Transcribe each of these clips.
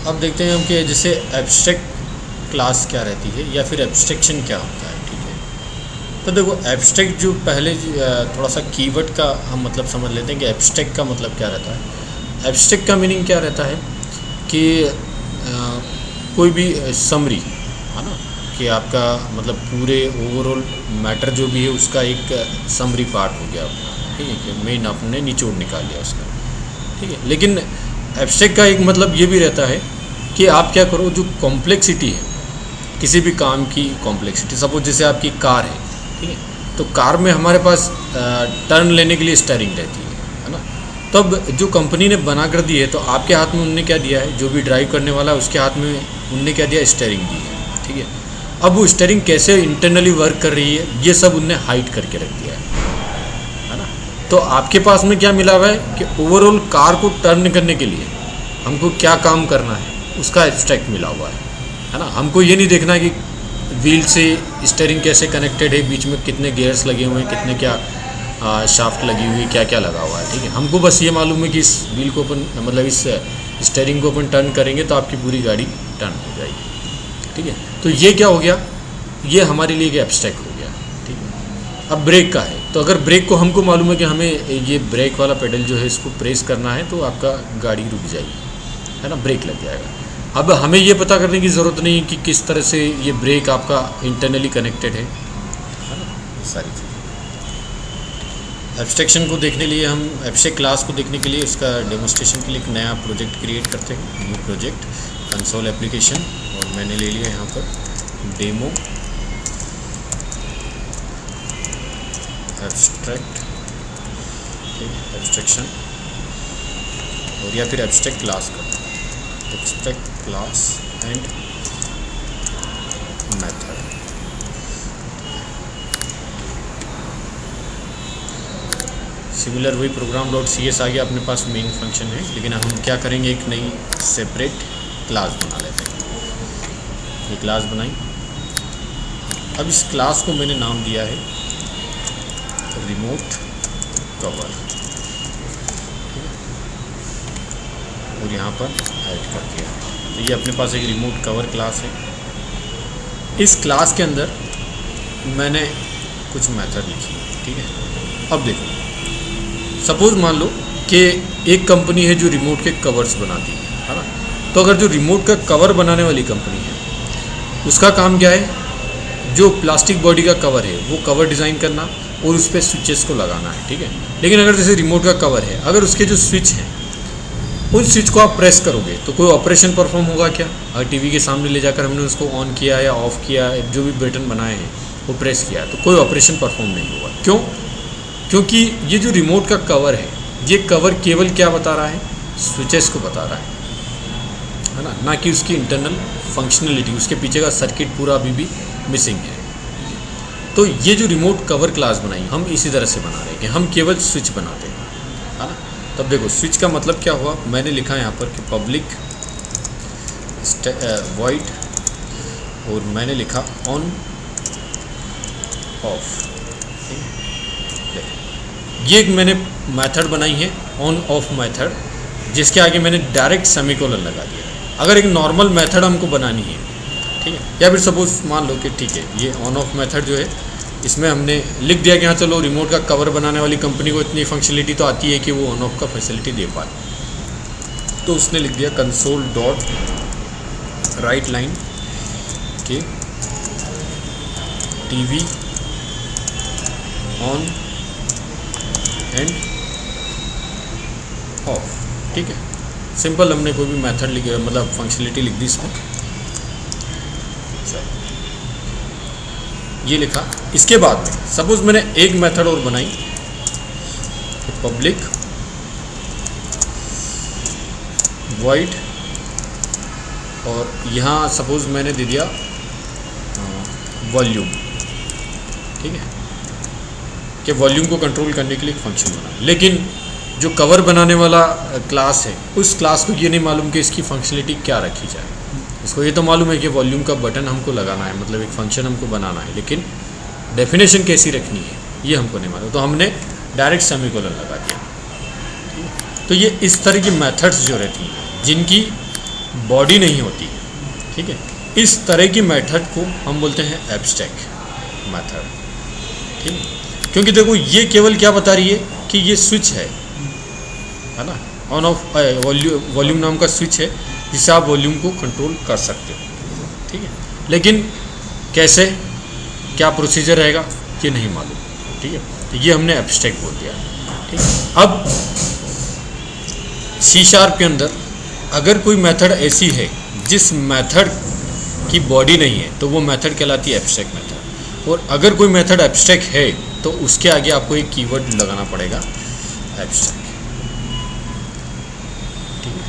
अब देखते हैं हम कि जैसे एब्स्ट्रैक्ट क्लास क्या रहती है या फिर एब्स्ट्रैक्शन क्या होता है। ठीक है, तो देखो एब्स्ट्रैक्ट जो पहले थोड़ा सा कीवर्ड का हम मतलब समझ लेते हैं कि एब्स्ट्रैक्ट का मतलब क्या रहता है। एब्स्ट्रैक्ट का मीनिंग क्या रहता है कि कोई भी समरी है ना, कि आपका मतलब पूरे ओवरऑल मैटर जो भी है उसका एक समरी पार्ट हो गया अपना। ठीक है, कि मेन आपने निचोड़ निकाल लिया उसका। ठीक है, लेकिन एब्स्ट्रैक्ट का एक मतलब ये भी रहता है कि आप क्या करो, जो कॉम्प्लेक्सिटी है किसी भी काम की कॉम्प्लेक्सिटी, सपोज जैसे आपकी कार है। ठीक है, तो कार में हमारे पास टर्न लेने के लिए स्टीयरिंग रहती है ना। तब जो कंपनी ने बना कर दी है तो आपके हाथ में उनने क्या दिया है, जो भी ड्राइव करने वाला है उसके हाथ में उनने क्या दिया, स्टीयरिंग दी है। ठीक है, अब वो स्टीयरिंग कैसे इंटरनली वर्क कर रही है ये सब उनने हाइड करके रख दिया है ना। तो आपके पास में क्या मिला हुआ है कि ओवरऑल कार को टर्न करने के लिए हमको क्या काम करना है उसका एब्स्ट्रैक्ट मिला हुआ है ना। हमको ये नहीं देखना कि व्हील से स्टीयरिंग कैसे कनेक्टेड है, बीच में कितने गियर्स लगे हुए हैं, कितने क्या शाफ्ट लगी हुई है, क्या क्या लगा हुआ है। ठीक है, हमको बस ये मालूम है कि इस व्हील को अपन मतलब इस स्टीयरिंग को अपन टर्न करेंगे तो आपकी पूरी गाड़ी टर्न हो जाएगी। ठीक है, तो ये क्या हो गया, ये हमारे लिए एक एब्स्ट्रैक्ट हो गया। ठीक है, अब ब्रेक का है तो अगर ब्रेक को हमको मालूम है कि हमें ये ब्रेक वाला पेडल जो है इसको प्रेस करना है तो आपका गाड़ी रुक जाएगी, है ना, ब्रेक लग जाएगा। अब हमें ये पता करने की ज़रूरत नहीं कि किस तरह से ये ब्रेक आपका इंटरनली कनेक्टेड है ना, सारी चीज़। एब्स्ट्रैक्शन को देखने लिए हम एब्स्ट्रैक्ट क्लास को देखने के लिए उसका डेमोस्ट्रेशन के लिए एक नया प्रोजेक्ट क्रिएट करते हैं, न्यू प्रोजेक्ट कंसोल एप्लीकेशन, और मैंने ले लिया यहाँ पर डेमो एब्स्ट्रैक्ट, एब्स्ट्रैक्शन, और या फिर एब्स्ट्रैक्ट क्लास का abstract class and method. Similar वही program.cs आ गया अपने पास, मेन फंक्शन है, लेकिन हम क्या करेंगे, एक नई सेपरेट क्लास बना लेते हैं। ये क्लास बनाई। अब इस क्लास को मैंने नाम दिया है रिमोट कवर, और यहाँ पर ऐड कर दिया। तो ये अपने पास एक रिमोट कवर क्लास है। इस क्लास के अंदर मैंने कुछ मेथड लिखी। ठीक है, अब देखो, सपोज मान लो कि एक कंपनी है जो रिमोट के कवर्स बनाती है ना। तो अगर जो रिमोट का कवर बनाने वाली कंपनी है उसका काम क्या है, जो प्लास्टिक बॉडी का कवर है वो कवर डिज़ाइन करना और उस पर स्विचेस को लगाना है। ठीक है, लेकिन अगर जैसे रिमोट का कवर है, अगर उसके जो स्विच हैं उन स्विच को आप प्रेस करोगे तो कोई ऑपरेशन परफॉर्म होगा क्या? अगर टीवी के सामने ले जाकर हमने उसको ऑन किया या ऑफ़ किया, जो भी बटन बनाए हैं वो प्रेस किया तो कोई ऑपरेशन परफॉर्म नहीं होगा। क्यों? क्योंकि ये जो रिमोट का कवर है, ये कवर केवल क्या बता रहा है, स्विचेस को बता रहा है ना, ना कि उसकी इंटरनल फंक्शनलिटी, उसके पीछे का सर्किट पूरा अभी भी मिसिंग है। तो ये जो रिमोट कवर क्लास बनाई हम इसी तरह से बना रहे हैं कि हम केवल स्विच बनाते हैं, है ना। तब देखो स्विच का मतलब क्या हुआ, मैंने लिखा यहाँ पर कि पब्लिक वॉइड, और मैंने लिखा ऑन ऑफ। ये एक मैंने मेथड बनाई है ऑन ऑफ मेथड, जिसके आगे मैंने डायरेक्ट सेमीकोलन लगा दिया। अगर एक नॉर्मल मेथड हमको बनानी है, ठीक है, या फिर सपोज मान लो कि ठीक है ये ऑन ऑफ मेथड जो है इसमें हमने लिख दिया कि हाँ चलो रिमोट का कवर बनाने वाली कंपनी को इतनी फंक्शनलिटी तो आती है कि वो ऑन ऑफ का फैसिलिटी दे पाए। तो उसने लिख दिया कंसोल डॉट राइट लाइन के टीवी ऑन एंड ऑफ। ठीक है, सिंपल हमने कोई भी मेथड लिख मतलब फंक्शनलिटी लिख दी इसमें, ये लिखा। इसके बाद में सपोज मैंने एक मेथड और बनाई, पब्लिक वॉइड, और यहाँ सपोज मैंने दे दिया वॉल्यूम। ठीक है, कि वॉल्यूम को कंट्रोल करने के लिए एक फंक्शन बना। लेकिन जो कवर बनाने वाला क्लास है उस क्लास को ये नहीं मालूम कि इसकी फंक्शनलिटी क्या रखी जाए। इसको ये तो मालूम है कि वॉल्यूम का बटन हमको लगाना है, मतलब एक फंक्शन हमको बनाना है, लेकिन डेफिनेशन कैसी रखनी है ये हमको नहीं मालूम। तो हमने डायरेक्ट सेमीकोलन लगा दिया। तो ये इस तरह की मेथड्स जो रहती हैं जिनकी बॉडी नहीं होती है, ठीक है। इस तरह की मेथड को हम बोलते हैं एब्स्ट्रैक्ट मेथड, ठीक है। क्योंकि देखो ये केवल क्या बता रही है कि ये स्विच है ना, ऑन ऑफ वॉल्यूम नाम का स्विच है जिससे आप वॉल्यूम को कंट्रोल कर सकते हो, ठीक है। लेकिन कैसे, क्या प्रोसीजर रहेगा ये नहीं मालूम, ठीक है। तो ये हमने एब्स्ट्रैक्ट बोल दिया, ठीक है। अब C# के अंदर अगर कोई मेथड ऐसी है जिस मेथड की बॉडी नहीं है तो वो मेथड कहलाती है एब्स्ट्रैक्ट मेथड। और अगर कोई मेथड एब्स्ट्रैक्ट है तो उसके आगे आपको एक कीवर्ड लगाना पड़ेगा एब्स्ट्रैक्ट, ठीक है।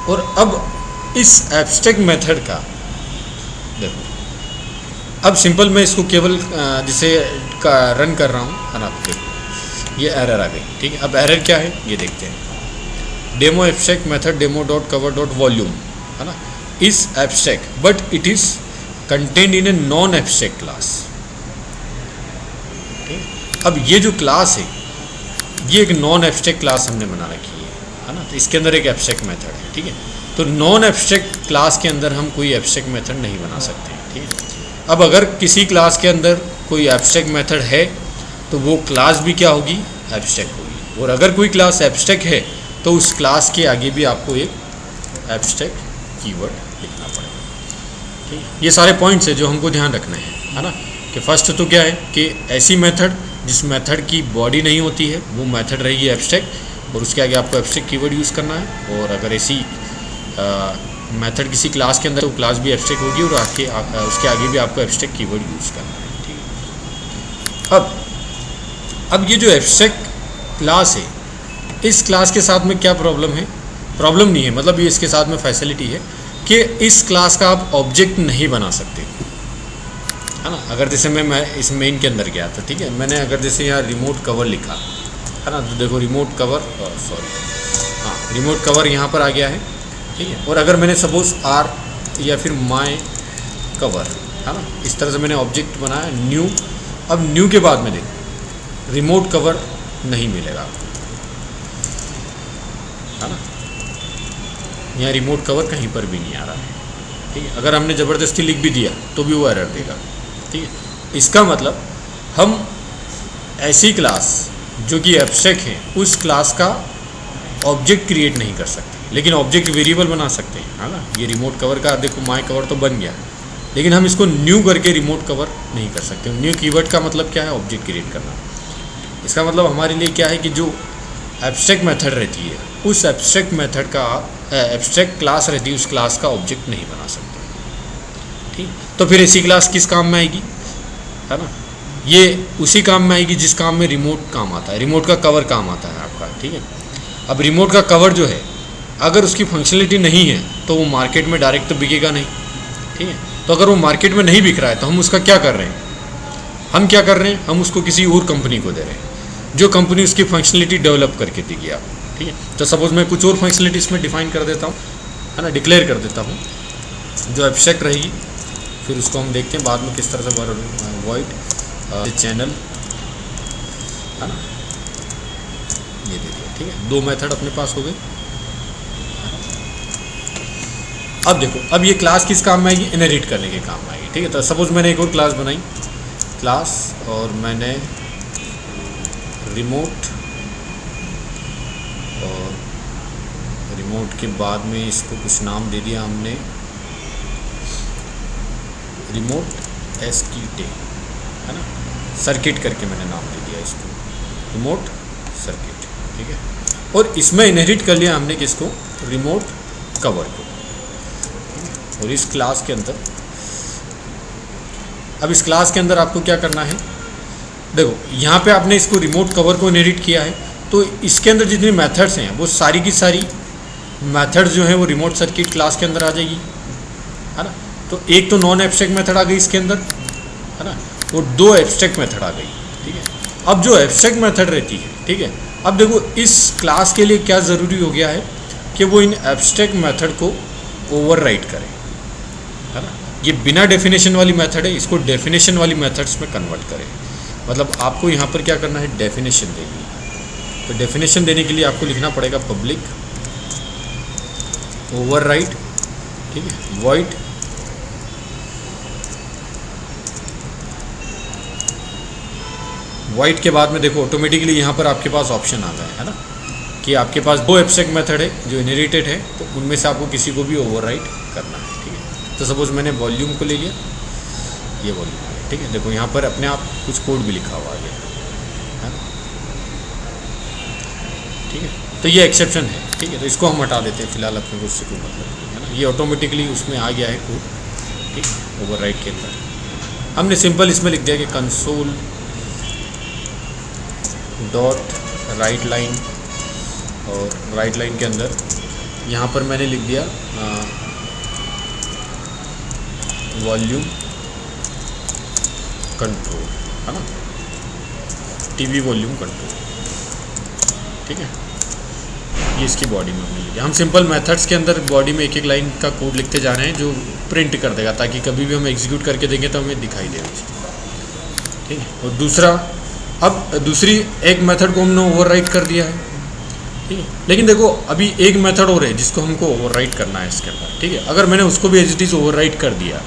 और अब इस एब्स्ट्रैक्ट मेथड का देखो, अब सिंपल मैं इसको केवल जिसे रन कर रहा हूँ है ना, देखो ये एरर आ गई, ठीक है। अब एरर क्या है ये देखते हैं। Demo abstract method demo dot cover dot volume है ना, is abstract but it is contained in a non abstract class. अब ये जो क्लास है ये एक नॉन एब्स्ट्रैक्ट क्लास हमने बना रखी है ना, तो इसके अंदर एक एब्स्ट्रैक्ट मेथड है, ठीक है। तो नॉन एब्स्ट्रैक्ट क्लास के अंदर हम कोई एब्स्ट्रैक्ट मेथड नहीं बना सकते, ठीक है। अब अगर किसी क्लास के अंदर कोई एब्स्ट्रैक्ट मेथड है तो वो क्लास भी क्या होगी, एब्स्ट्रैक्ट होगी। और अगर कोई क्लास एब्स्ट्रैक्ट है तो उस क्लास के आगे भी आपको एक एब्स्ट्रैक्ट कीवर्ड लिखना पड़ेगा, ठीक है। ये सारे पॉइंट्स है जो हमको ध्यान रखना है ना, कि फर्स्ट तो क्या है कि ऐसी मेथड जिस मेथड की बॉडी नहीं होती है वो मेथड रहेगी एब्स्ट्रैक्ट और उसके आगे आपको एब्स्ट्रैक्ट कीवर्ड यूज़ करना है। और अगर ऐसी मेथड किसी क्लास के अंदर तो क्लास भी एब्स्ट्रैक्ट होगी और उसके आगे भी आपको एब्स्ट्रैक्ट कीवर्ड यूज़ करना है, ठीक है। अब ये जो एब्स्ट्रैक्ट क्लास है इस क्लास के साथ में क्या प्रॉब्लम है, प्रॉब्लम नहीं है, मतलब ये इसके साथ में फैसिलिटी है कि इस क्लास का आप ऑब्जेक्ट नहीं बना सकते, है ना। अगर जैसे मैं इस मेन के अंदर गया था, ठीक है, मैंने अगर जैसे यहाँ रिमोट कवर लिखा है ना, तो देखो रिमोट कवर रिमोट कवर यहाँ पर आ गया है, ठीक है। और अगर मैंने सपोज आर या फिर माय कवर है ना, इस तरह से मैंने ऑब्जेक्ट बनाया न्यू। अब न्यू के बाद में देखो रिमोट कवर नहीं मिलेगा, है ना, यहाँ रिमोट कवर कहीं पर भी नहीं आ रहा है, ठीक है। अगर हमने ज़बरदस्ती लिख भी दिया तो भी वो एरर देगा, ठीक है। इसका मतलब हम ऐसी क्लास जो कि एब्स्ट्रैक्ट है उस क्लास का ऑब्जेक्ट क्रिएट नहीं कर सकते, लेकिन ऑब्जेक्ट वेरिएबल बना सकते हैं, है ना। ये रिमोट कवर का देखो माय कवर तो बन गया, लेकिन हम इसको न्यू करके रिमोट कवर नहीं कर सकते। न्यू कीवर्ड का मतलब क्या है, ऑब्जेक्ट क्रिएट करना। इसका मतलब हमारे लिए क्या है कि जो एब्स्ट्रैक्ट मेथड रहती है उस एब्स्ट्रैक्ट मेथड का एब्स्ट्रैक्ट क्लास रहती है उस क्लास का ऑब्जेक्ट नहीं बना सकते, ठीक। तो फिर ऐसी क्लास किस काम में आएगी, है ना, ये उसी काम में आएगी जिस काम में रिमोट काम आता है, रिमोट का कवर काम आता है आपका, ठीक है। अब रिमोट का कवर जो है अगर उसकी फंक्शनलिटी नहीं है तो वो मार्केट में डायरेक्ट तो बिकेगा नहीं, ठीक है। तो अगर वो मार्केट में नहीं बिक रहा है तो हम उसका क्या कर रहे हैं, हम क्या कर रहे हैं, हम उसको किसी और कंपनी को दे रहे हैं जो कंपनी उसकी फंक्शनलिटी डेवलप करके देगी आप, ठीक है। तो सपोज मैं कुछ और फंक्शनलिटी इसमें डिफाइन कर देता हूँ, है ना, डिक्लेयर कर देता हूँ जो एब्स्ट्रैक्ट रहेगी, फिर उसको हम देखते हैं बाद में किस तरह से वॉइड चैनल, है ना, ये दे दिया, ठीक है। दो मेथड अपने पास हो गए। अब देखो अब ये क्लास किस काम में आएगी, इनहेरिट करने के काम में आएगी, ठीक है। तो सपोज मैंने एक और क्लास बनाई क्लास और मैंने रिमोट और रिमोट के बाद में इसको कुछ नाम दे दिया हमने, रिमोट एसक्यूटे, है ना, सर्किट करके मैंने नाम दे दिया इसको, रिमोट सर्किट, ठीक है। और इसमें इनहेरिट कर लिया हमने किसको, रिमोट कवर को। और इस क्लास के अंदर अब इस क्लास के अंदर आपको क्या करना है, देखो यहाँ पे आपने इसको रिमोट कवर को इनहेरिट किया है तो इसके अंदर जितनी मेथड्स हैं वो सारी की सारी मेथड्स जो हैं वो रिमोट सर्किट क्लास के अंदर आ जाएगी, है ना। तो एक तो नॉन एब्स्ट्रैक्ट मेथड आ गई इसके अंदर, है ना, और दो एब्स्ट्रैक्ट मेथड आ गई, ठीक है। अब जो एब्स्ट्रैक्ट मेथड रहती है, ठीक है, अब देखो इस क्लास के लिए क्या ज़रूरी हो गया है कि वो इन एब्स्ट्रैक्ट मेथड को ओवरराइड करे, है ना। ये बिना डेफिनेशन वाली मेथड है, इसको डेफिनेशन वाली मेथड्स में कन्वर्ट करें। मतलब आपको यहाँ पर क्या करना है, डेफिनेशन देनी है। तो डेफिनेशन देने के लिए आपको लिखना पड़ेगा पब्लिक ओवरराइड, ठीक है, वॉइड वाइट के बाद में देखो ऑटोमेटिकली यहाँ पर आपके पास ऑप्शन आ गए है ना कि आपके पास दो एब्स्ट्रैक्ट मेथड है जो इनहेरिटेड है, तो उनमें से आपको किसी को भी ओवरराइट करना है, ठीक है। तो सपोज मैंने वॉल्यूम को ले लिया, ये वॉल्यूम है, ठीक है। देखो यहाँ पर अपने आप कुछ कोड भी लिखा हुआ है ना, ठीक है। तो ये एक्सेप्शन है, ठीक है। तो इसको हम हटा देते हैं फिलहाल, अपने को उससे कोई मतलब नहीं है ना। ये ऑटोमेटिकली उसमें आ गया है कोड, ठीक है, ओवरराइट के अंदर। हमने सिंपल इसमें लिख दिया कि कंसोल डॉट राइट लाइन, और राइट लाइन के अंदर यहाँ पर मैंने लिख दिया वॉल्यूम कंट्रोल, है ना, टीवी वॉल्यूम कंट्रोल, ठीक है। ये इसकी बॉडी में हमने लिखा। हम सिंपल मेथड्स के अंदर बॉडी में एक एक लाइन का कोड लिखते जा रहे हैं जो प्रिंट कर देगा, ताकि कभी भी हम एग्जीक्यूट करके देंगे तो हमें दिखाई दे, ठीक है। और दूसरा, अब दूसरी एक मेथड को हमने ओवरराइट कर दिया है, ठीक है। लेकिन देखो अभी एक मेथड और है जिसको हमको ओवरराइट करना है इसके अंदर, ठीक है। अगर मैंने उसको भी एज इट इज़ ओवरराइट कर दिया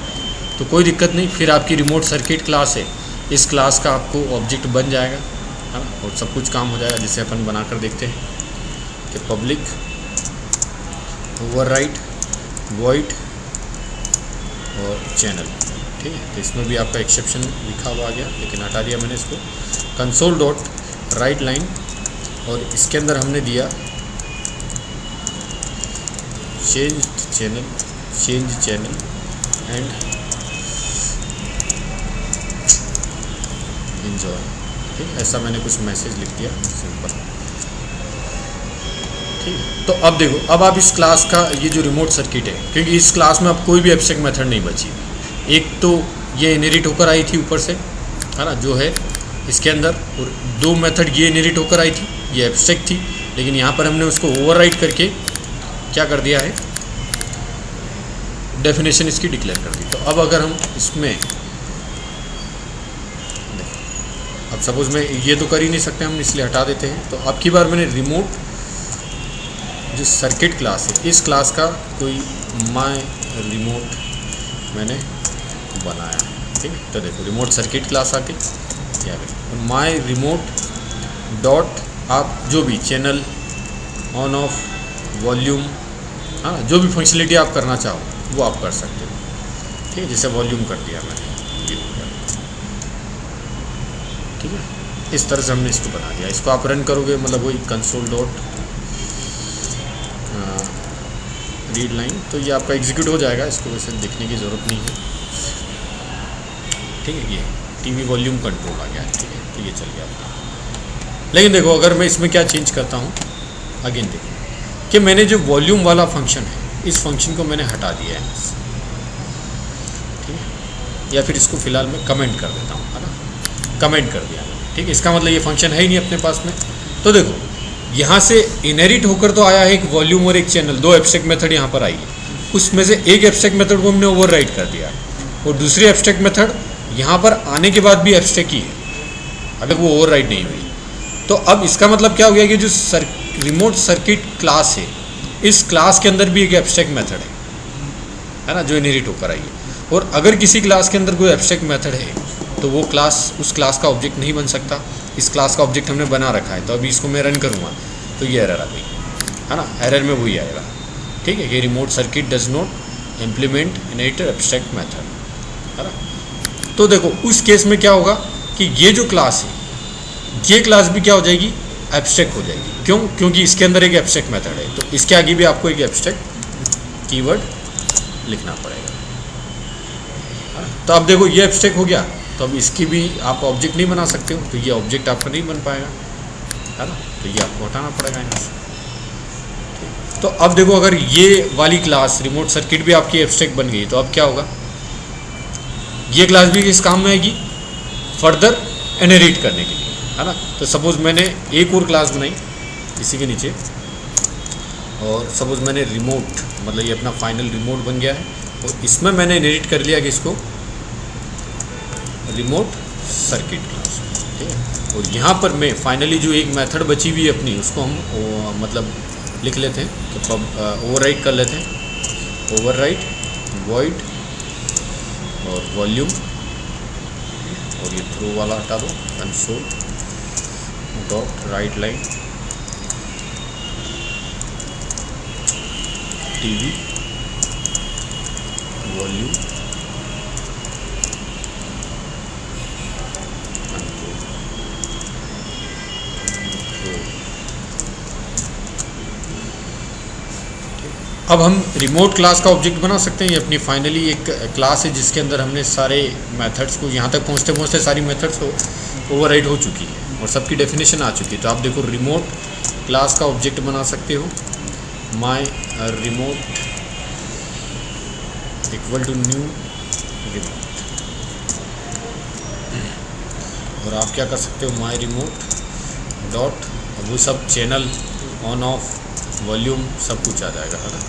तो कोई दिक्कत नहीं, फिर आपकी रिमोट सर्किट क्लास है, इस क्लास का आपको ऑब्जेक्ट बन जाएगा, है ना, और सब कुछ काम हो जाएगा। जिसे अपन बना कर देखते हैं कि पब्लिक ओवरराइट वॉइड और चैनल, ठीक है। तो इसमें भी आपका एक्सेप्शन लिखा हुआ आ गया, लेकिन हटा दिया मैंने इसको। कंसोल डॉट राइट लाइन, और इसके अंदर हमने दिया चेंज चैनल एंड एंजॉय, ठीक है। ऐसा मैंने कुछ मैसेज लिख दिया सिंपल, ठीक है। तो अब देखो, अब आप इस क्लास का ये जो रिमोट सर्किट है, क्योंकि इस क्लास में अब कोई भी एब्स्ट्रैक्ट मेथड नहीं बची। एक तो ये इनहेरिट होकर आई थी ऊपर से, है ना, जो है इसके अंदर, और दो मेथड ये इनहेरिट होकर आई थी, ये एब्स्ट्रैक्ट थी, लेकिन यहाँ पर हमने उसको ओवरराइट करके क्या कर दिया है, डेफिनेशन इसकी डिक्लेयर कर दी। तो अब अगर हम इसमें, अब सपोज में ये तो कर ही नहीं सकते हम, इसलिए हटा देते हैं। तो अब की बार मैंने रिमोट जो सर्किट क्लास है, इस क्लास का कोई माय रिमोट मैंने बनाया है, ठीक है। तो देखो रिमोट सर्किट क्लास आके क्या करें, माय रिमोट डॉट, आप जो भी चैनल ऑन ऑफ वॉल्यूम, हाँ, जो भी फंक्शनलिटी आप करना चाहो वो आप कर सकते हो, ठीक है। जैसे वॉल्यूम कर दिया मैंने, ये हो गया, ठीक है। इस तरह से हमने इसको बना दिया। इसको आप रन करोगे मतलब वही कंसोल डॉट रीड लाइन, तो ये आपका एग्जीक्यूट हो जाएगा। इसको वैसे देखने की ज़रूरत नहीं है, ठीक है। ये टीवी वॉल्यूम कंट्रोल आ गया, ठीक है। तो ये चल गया आपका। लेकिन देखो अगर मैं इसमें क्या चेंज करता हूँ, अगेन देखो कि मैंने जो वॉल्यूम वाला फंक्शन है, इस फंक्शन को मैंने हटा दिया है, ठीक है। या फिर इसको फिलहाल मैं कमेंट कर देता हूँ, है ना, कमेंट कर दिया, ठीक है। इसका मतलब ये फंक्शन है ही नहीं अपने पास में। तो देखो यहाँ से इनहेरिट होकर तो आया है एक वॉल्यूम और एक चैनल, दो एब्स्ट्रैक्ट मेथड यहाँ पर आई है। उसमें से एक एब्स्ट्रैक्ट मेथड को हमने ओवरराइट कर दिया, और दूसरी एब्स्ट्रैक्ट मेथड यहाँ पर आने के बाद भी एब्स्ट्रैक्ट ही है, अगर वो ओवरराइट नहीं हुई। तो अब इसका मतलब क्या हो गया कि जो रिमोट सर्किट क्लास है, इस क्लास के अंदर भी एक एब्स्ट्रैक्ट मेथड है ना, जो इनहेरिट होकर आई है। और अगर किसी क्लास के अंदर कोई एब्स्ट्रैक्ट मेथड है तो वो क्लास उस क्लास का ऑब्जेक्ट नहीं बन सकता। इस क्लास का ऑब्जेक्ट हमने बना रखा है, तो अभी इसको मैं रन करूँगा तो ये एरर आ गई, है ना, एरर में वही आएगा, ठीक है, कि remote circuit does not implement inherited abstract method, है ना। तो देखो उस केस में क्या होगा कि ये जो क्लास है, ये क्लास भी क्या हो जाएगी, एब्स्ट्रैक्ट हो जाएगी। क्यों? क्योंकि इसके अंदर एक एब्स्ट्रैक्ट मेथड है, तो इसके आगे भी आपको एक एब्स्ट्रैक्ट कीवर्ड लिखना पड़ेगा। तो अब देखो ये एब्स्ट्रैक्ट हो गया, तो अब इसकी भी आप ऑब्जेक्ट नहीं बना सकते हो, तो ये ऑब्जेक्ट आपका नहीं बन पाएगा, है ना। तो ये आपको हटाना पड़ेगा यहाँ से। तो अब देखो अगर ये वाली क्लास रिमोट सर्किट भी आपकी एब्स्ट्रैक्ट बन गई, तो अब क्या होगा, ये क्लास भी इस काम में आएगी फर्दर इनहेरिट करने के लिए, है ना। तो सपोज़ मैंने एक और क्लास बनाई इसी के नीचे, और सपोज़ मैंने रिमोट, मतलब ये अपना फाइनल रिमोट बन गया है, और इसमें मैंने इनहेरिट कर लिया कि इसको रिमोट सर्किट क्लास, ठीक है। और यहाँ पर मैं फाइनली जो एक मेथड बची हुई है अपनी, उसको हम मतलब लिख लेते हैं तो ओवरराइट कर लेते हैं, ओवरराइट वॉइड और वॉल्यूम, और ये थ्रो वाला हटा दो, console dot right line TV volume control अब हम रिमोट क्लास का ऑब्जेक्ट बना सकते हैं। ये अपनी फाइनली एक क्लास है जिसके अंदर हमने सारे मेथड्स को, यहाँ तक पहुँचते पहुँचते सारी मेथड्स ओवरराइड हो चुकी है और सबकी डेफिनेशन आ चुकी है। तो आप देखो रिमोट क्लास का ऑब्जेक्ट बना सकते हो, my remote equal to new remote, और आप क्या कर सकते हो, माई रिमोट डॉट, अब वो सब चैनल ऑन ऑफ वॉल्यूम सब कुछ आ जाएगा, है ना।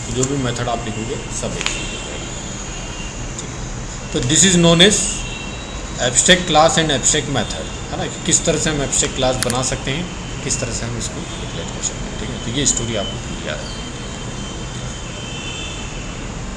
जो भी मेथड आप लिखोगे सब एक हो जाएगा। तो this is known as abstract class and abstract method, है ना, कि किस तरह से हम एब्स्ट्रैक्ट क्लास बना सकते हैं, किस तरह से हम इसको डिक्लेयर कर सकते हैं। ठीक है, तो ये स्टोरी आपको क्लियर है।